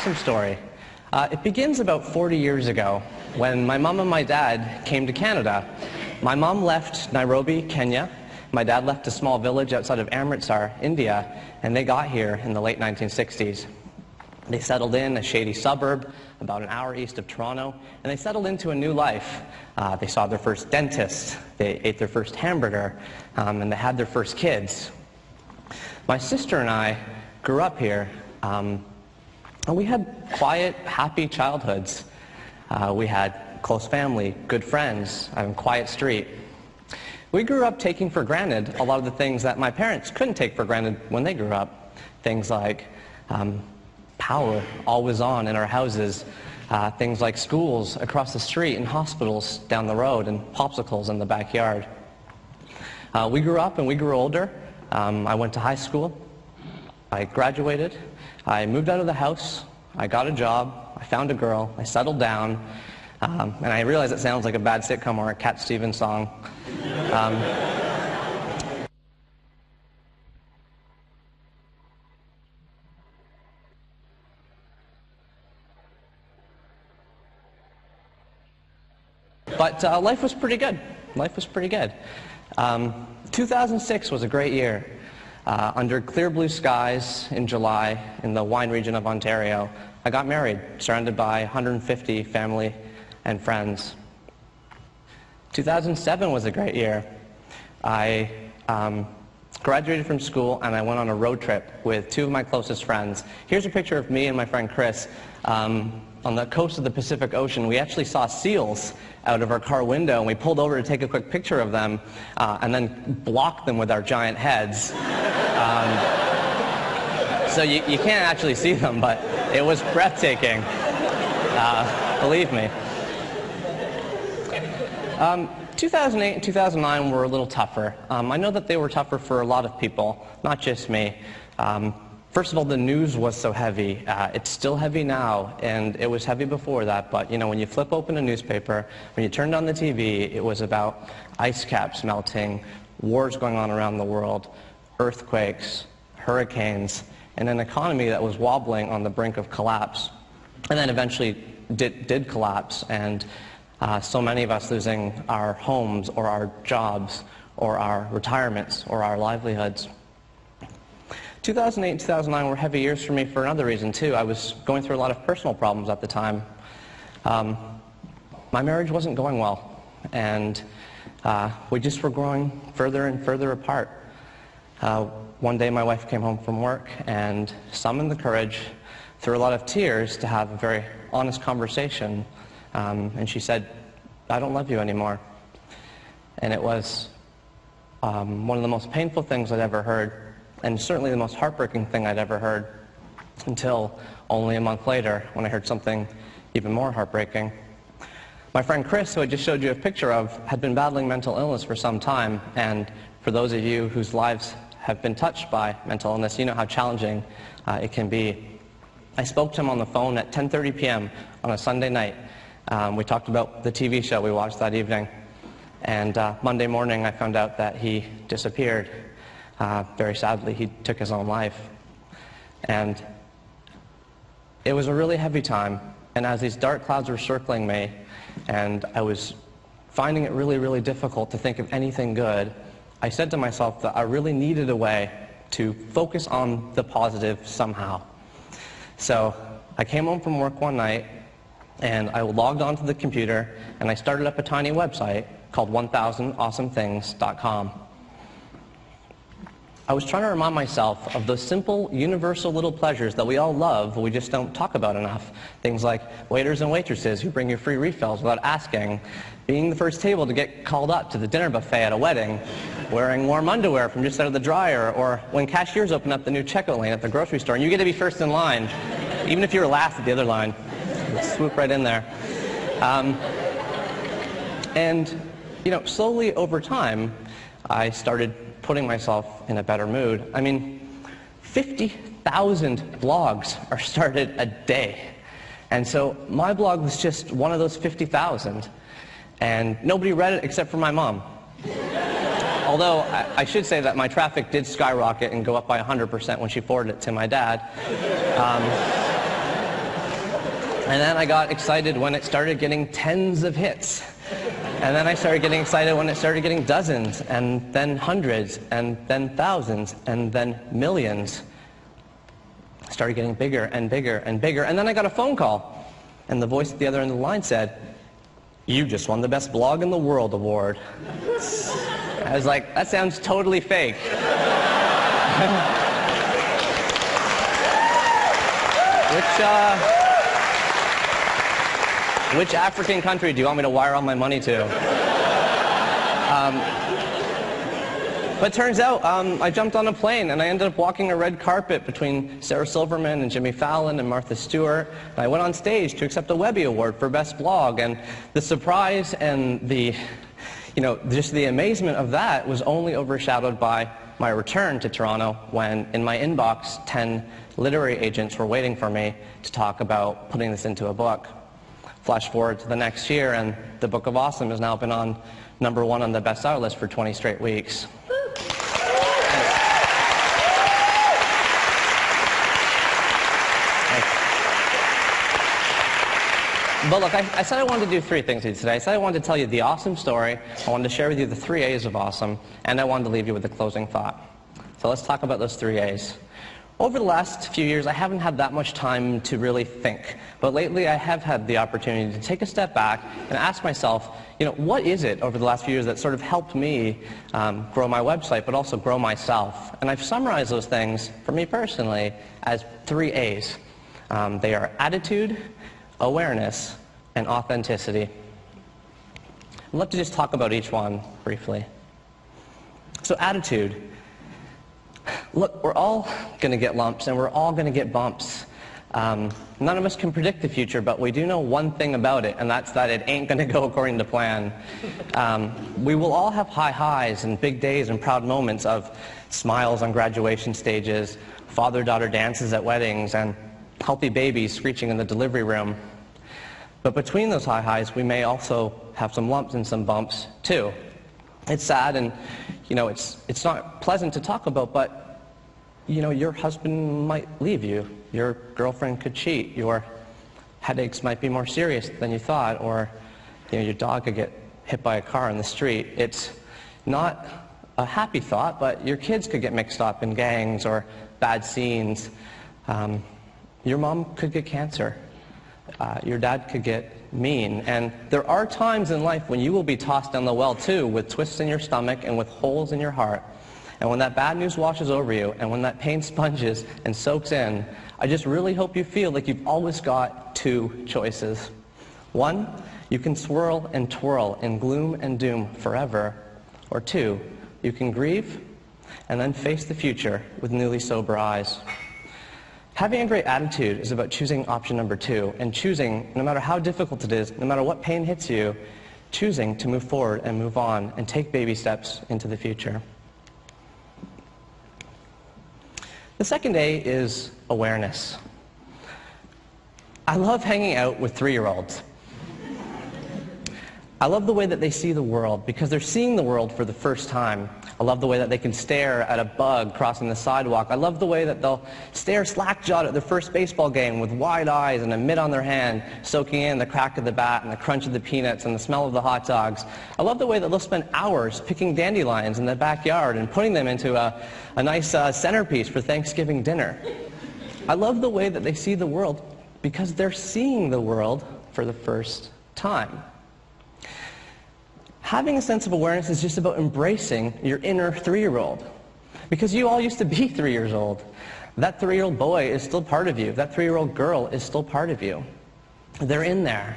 awesome story. It begins about 40 years ago when my mom and my dad came to Canada. My mom left Nairobi, Kenya. My dad left a small village outside of Amritsar, India, and they got here in the late 1960s. They settled in a shady suburb about an hour east of Toronto, and they settled into a new life. They saw their first dentist, they ate their first hamburger, and they had their first kids. My sister and I grew up here, and we had quiet, happy childhoods. We had close family, good friends, a quiet street. We grew up taking for granted a lot of the things that my parents couldn't take for granted when they grew up. Things like power always on in our houses, things like schools across the street and hospitals down the road and popsicles in the backyard. We grew up and we grew older. I went to high school. I graduated. I moved out of the house. I got a job. I found a girl. I settled down. And I realize it sounds like a bad sitcom or a Cat Stevens song. But life was pretty good. Life was pretty good. 2006 was a great year. Under clear blue skies in July in the wine region of Ontario, I got married, surrounded by 150 family and friends. 2007 was a great year. I graduated from school and I went on a road trip with two of my closest friends. Here's a picture of me and my friend Chris. On the coast of the Pacific Ocean, we actually saw seals out of our car window, and we pulled over to take a quick picture of them and then blocked them with our giant heads. So you can't actually see them, but it was breathtaking, believe me. 2008 and 2009 were a little tougher. I know that they were tougher for a lot of people, not just me. First of all, the news was so heavy. It's still heavy now, and it was heavy before that, but you know, when you flip open a newspaper, when you turned on the TV, it was about ice caps melting, wars going on around the world, earthquakes, hurricanes, and an economy that was wobbling on the brink of collapse, and then eventually did collapse, and so many of us losing our homes or our jobs or our retirements or our livelihoods. 2008 and 2009 were heavy years for me for another reason too. I was going through a lot of personal problems at the time. My marriage wasn't going well, and we just were growing further and further apart. One day my wife came home from work and summoned the courage, through a lot of tears, to have a very honest conversation. And she said, "I don't love you anymore." And it was one of the most painful things I'd ever heard, and certainly the most heartbreaking thing I'd ever heard, until only a month later when I heard something even more heartbreaking. My friend Chris, who I just showed you a picture of, had been battling mental illness for some time, and for those of you whose lives have been touched by mental illness, you know how challenging it can be. I spoke to him on the phone at 10:30 p.m. on a Sunday night. We talked about the TV show we watched that evening, and Monday morning I found out that he disappeared. Very sadly, he took his own life. And it was a really heavy time, and as these dark clouds were circling me, and I was finding it really, really difficult to think of anything good, I said to myself that I really needed a way to focus on the positive somehow. So I came home from work one night, and I logged onto the computer, and I started up a tiny website called 1000awesomethings.com. I was trying to remind myself of those simple, universal little pleasures that we all love, but we just don't talk about enough. Things like waiters and waitresses who bring you free refills without asking, being the first table to get called up to the dinner buffet at a wedding, wearing warm underwear from just out of the dryer, or when cashiers open up the new checkout lane at the grocery store and you get to be first in line, even if you were last at the other line. Swoop right in there. And, you know, slowly over time, I started putting myself in a better mood. I mean, 50,000 blogs are started a day. And so my blog was just one of those 50,000. And nobody read it except for my mom. Although I should say that my traffic did skyrocket and go up by 100% when she forwarded it to my dad. And then I got excited when it started getting tens of hits. And then I started getting excited when it started getting dozens, and then hundreds, and then thousands, and then millions. It started getting bigger and bigger and bigger. And then I got a phone call, and the voice at the other end of the line said, "You just won the Best Blog in the World award." I was like, that sounds totally fake. Which African country do you want me to wire all my money to? But turns out, I jumped on a plane and I ended up walking a red carpet between Sarah Silverman and Jimmy Fallon and Martha Stewart. And I went on stage to accept a Webby Award for Best Blog. And the surprise and just the amazement of that was only overshadowed by my return to Toronto when, in my inbox, 10 literary agents were waiting for me to talk about putting this into a book. Flash forward to the next year, and the Book of Awesome has now been on #1 on the bestseller list for 20 straight weeks. But look, I said I wanted to do 3 things with you today. I said I wanted to tell you the awesome story, I wanted to share with you the 3 A's of awesome, and I wanted to leave you with a closing thought. So let's talk about those 3 A's. Over the last few years, I haven't had that much time to really think. But lately, I have had the opportunity to take a step back and ask myself, what is it over the last few years that sort of helped me grow my website, but also grow myself? And I've summarized those things, for me personally, as 3 A's. They are attitude, awareness, and authenticity. I'd love to just talk about each one briefly. So attitude. Look, we're all going to get lumps and we're all going to get bumps. None of us can predict the future, but we do know one thing about it, and that's that it ain't going to go according to plan. We will all have high highs and big days and proud moments of smiles on graduation stages, father-daughter dances at weddings, and healthy babies screeching in the delivery room. But between those high highs, we may also have some lumps and some bumps too. It's sad, and it's not pleasant to talk about, but your husband might leave you, your girlfriend could cheat, your headaches might be more serious than you thought, or your dog could get hit by a car on the street. It's not a happy thought, but your kids could get mixed up in gangs or bad scenes. Your mom could get cancer. Your dad could get mean. And there are times in life when you will be tossed down the well too, with twists in your stomach and with holes in your heart. And when that bad news washes over you, and when that pain sponges and soaks in, I just really hope you feel like you've always got 2 choices. 1, you can swirl and twirl in gloom and doom forever. Or 2, you can grieve and then face the future with newly sober eyes. Having a great attitude is about choosing option number 2, and choosing, no matter how difficult it is, no matter what pain hits you, choosing to move forward and move on and take baby steps into the future. The second A is awareness. I love hanging out with 3-year-olds. I love the way that they see the world because they're seeing the world for the first time. I love the way that they can stare at a bug crossing the sidewalk. I love the way that they'll stare slack-jawed at their first baseball game with wide eyes and a mitt on their hand, soaking in the crack of the bat and the crunch of the peanuts and the smell of the hot dogs. I love the way that they'll spend hours picking dandelions in the backyard and putting them into a nice centerpiece for Thanksgiving dinner. I love the way that they see the world because they're seeing the world for the first time. Having a sense of awareness is just about embracing your inner 3-year-old. Because you all used to be 3 years old. That 3-year-old boy is still part of you. That 3-year-old girl is still part of you. They're in there.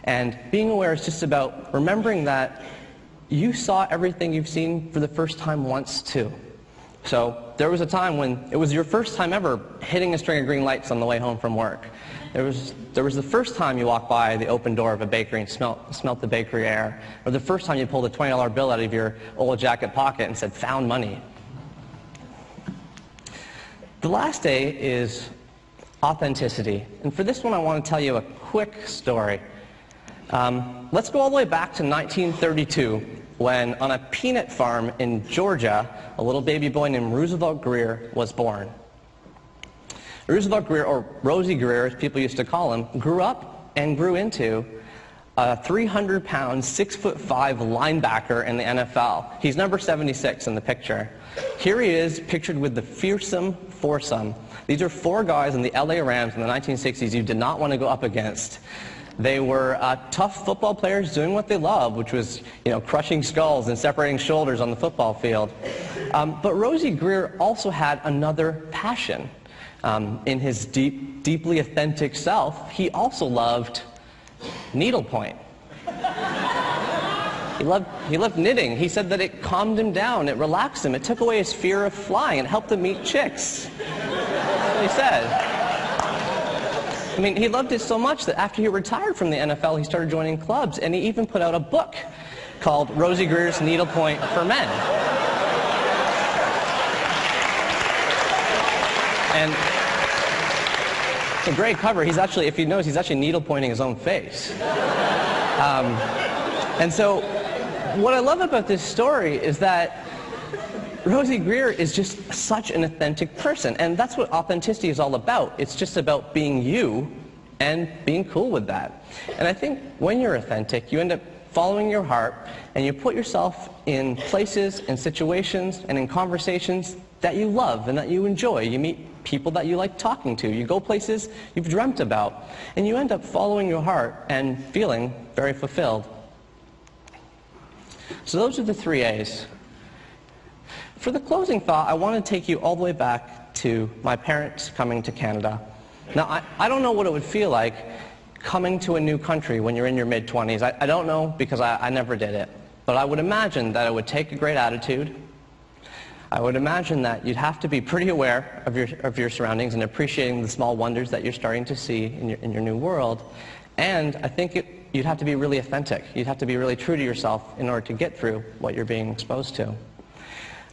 And being aware is just about remembering that you saw everything you've seen for the first time once too. So there was a time when it was your first time ever hitting a string of green lights on the way home from work. There was the first time you walked by the open door of a bakery and smelt the bakery air, or the first time you pulled a $20 bill out of your old jacket pocket and said, "Found money." The last A is authenticity. And for this one, I want to tell you a quick story. Let's go all the way back to 1932, when on a peanut farm in Georgia, a little baby boy named Roosevelt Greer was born. Roosevelt Greer, or Rosie Greer as people used to call him, grew up and grew into a 300-pound, 6'5" linebacker in the NFL. He's number 76 in the picture. Here he is, pictured with the fearsome foursome. These are four guys in the LA Rams in the 1960s you did not want to go up against. They were tough football players doing what they loved, which was, crushing skulls and separating shoulders on the football field. But Rosie Greer also had another passion. In his deeply authentic self, he also loved needlepoint. He loved knitting. He said that it calmed him down, it relaxed him, it took away his fear of flying, it helped him meet chicks. That's what he said. I mean, he loved it so much that after he retired from the NFL, he started joining clubs, and he even put out a book called Rosie Greer's Needlepoint for Men. And it's a great cover. He's actually, if you notice, he's actually needlepointing his own face. And so, what I love about this story is that Rosie Greer is just such an authentic person, and that's what authenticity is all about. It's just about being you and being cool with that. And I think when you're authentic, you end up following your heart, and you put yourself in places and situations and in conversations that you love and that you enjoy. You meet people that you like talking to. You go places you've dreamt about, and you end up following your heart and feeling very fulfilled. So those are the 3 A's. For the closing thought, I want to take you all the way back to my parents coming to Canada. Now, I don't know what it would feel like coming to a new country when you're in your mid-20s. I don't know, because I never did it. But I would imagine that it would take a great attitude. I would imagine that you'd have to be pretty aware of your surroundings and appreciating the small wonders that you're starting to see in your new world. And I think you'd have to be really authentic. You'd have to be really true to yourself in order to get through what you're being exposed to.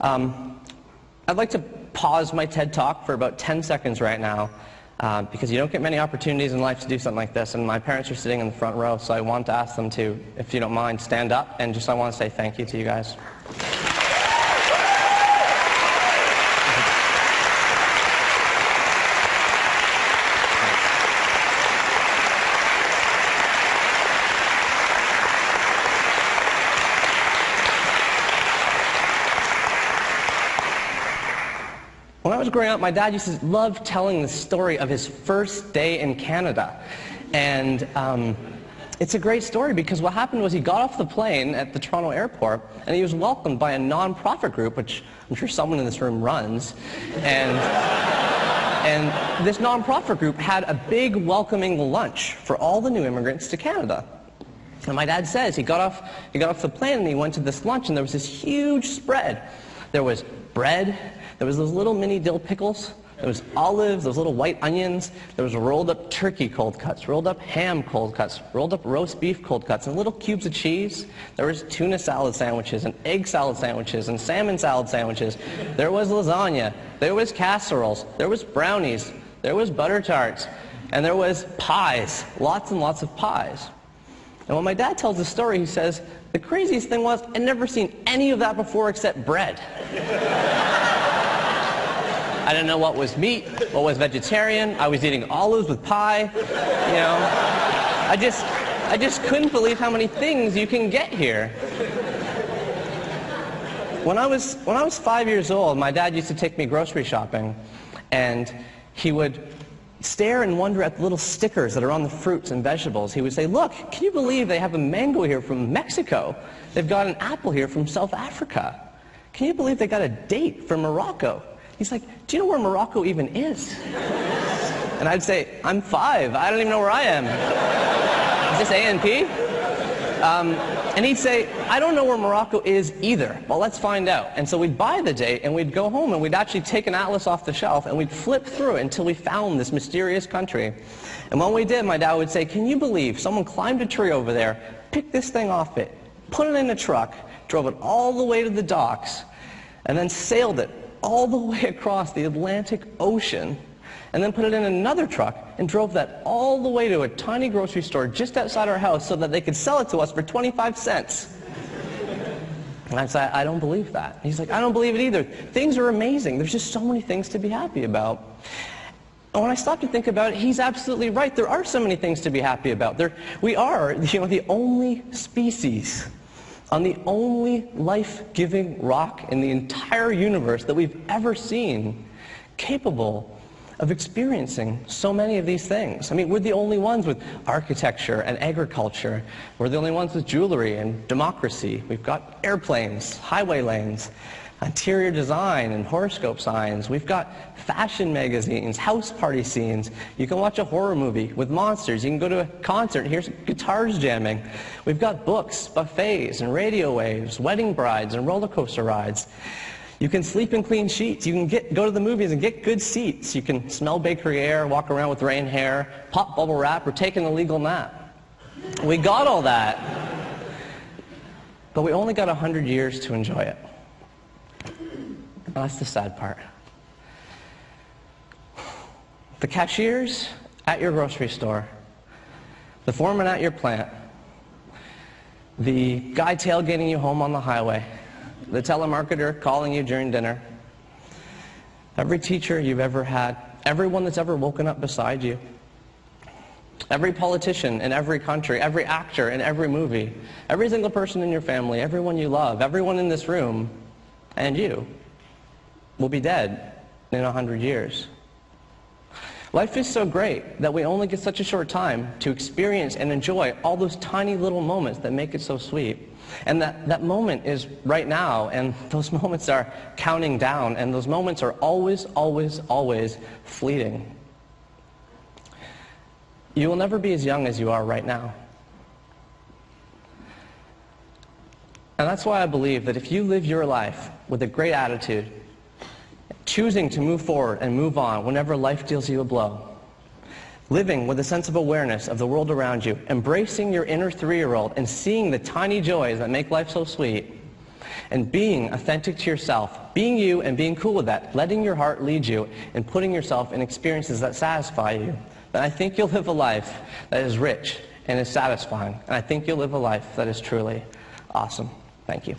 I'd like to pause my TED Talk for about 10 seconds right now, because you don't get many opportunities in life to do something like this, and my parents are sitting in the front row, so I want to ask them to, if you don't mind, stand up, and I want to say thank you to you guys. When I was growing up, my dad used to love telling the story of his first day in Canada. And it's a great story, because what happened was he got off the plane at the Toronto airport, and he was welcomed by a non-profit group, which I'm sure someone in this room runs. And this non-profit group had a big welcoming lunch for all the new immigrants to Canada. And my dad says he got off the plane and he went to this lunch, and there was this huge spread. There was bread. There was those little mini dill pickles, there was olives, those little white onions, there was rolled up turkey cold cuts, rolled up ham cold cuts, rolled up roast beef cold cuts, and little cubes of cheese. There was tuna salad sandwiches, and egg salad sandwiches, and salmon salad sandwiches. There was lasagna, there was casseroles, there was brownies, there was butter tarts, and there was pies, lots and lots of pies. And when my dad tells the story, he says, the craziest thing was, I'd never seen any of that before except bread. I didn't know what was meat, what was vegetarian. I was eating olives with pie. I just couldn't believe how many things you can get here. When I was 5 years old, my dad used to take me grocery shopping, and he would stare and wonder at the little stickers that are on the fruits and vegetables. He would say, look, can you believe they have a mango here from Mexico? They've got an apple here from South Africa. Can you believe they got a date from Morocco? He's like, do you know where Morocco even is? And I'd say, I'm 5. I don't even know where I am. Is this A&P? And he'd say, I don't know where Morocco is either. Well, let's find out. And so we'd buy the date, and we'd go home, and we'd actually take an atlas off the shelf, and we'd flip through it until we found this mysterious country. And when we did, my dad would say, can you believe someone climbed a tree over there, picked this thing off it, put it in a truck, drove it all the way to the docks, and then sailed it all the way across the Atlantic Ocean, and then put it in another truck and drove that all the way to a tiny grocery store just outside our house so that they could sell it to us for 25 cents. And I'd say, I don't believe that. And he's like, I don't believe it either. Things are amazing. There's just so many things to be happy about. And when I stop to think about it, he's absolutely right. There are so many things to be happy about. We are, the only species on the only life-giving rock in the entire universe that we've ever seen capable of experiencing so many of these things. I mean, we're the only ones with architecture and agriculture. We're the only ones with jewelry and democracy. We've got airplanes, highway lanes, interior design and horoscope signs. We've got fashion magazines, house party scenes. You can watch a horror movie with monsters. You can go to a concert and hear guitars jamming. We've got books, buffets, and radio waves, wedding brides, and roller coaster rides. You can sleep in clean sheets. You can go to the movies and get good seats. You can smell bakery air, walk around with rain hair, pop bubble wrap, or take an illegal nap. We got all that. But we only got 100 years to enjoy it. That's the sad part. The cashiers at your grocery store, the foreman at your plant, the guy tailgating you home on the highway, the telemarketer calling you during dinner, every teacher you've ever had, everyone that's ever woken up beside you, every politician in every country, every actor in every movie, every single person in your family, everyone you love, everyone in this room, and you will be dead in 100 years. Life is so great that we only get such a short time to experience and enjoy all those tiny little moments that make it so sweet. And that moment is right now, and those moments are counting down, and those moments are always, always, always fleeting. You will never be as young as you are right now. And that's why I believe that if you live your life with a great attitude, choosing to move forward and move on whenever life deals you a blow, living with a sense of awareness of the world around you, embracing your inner 3-year-old and seeing the tiny joys that make life so sweet, and being authentic to yourself, being you and being cool with that, letting your heart lead you and putting yourself in experiences that satisfy you, then I think you'll live a life that is rich and is satisfying, and I think you'll live a life that is truly awesome. Thank you.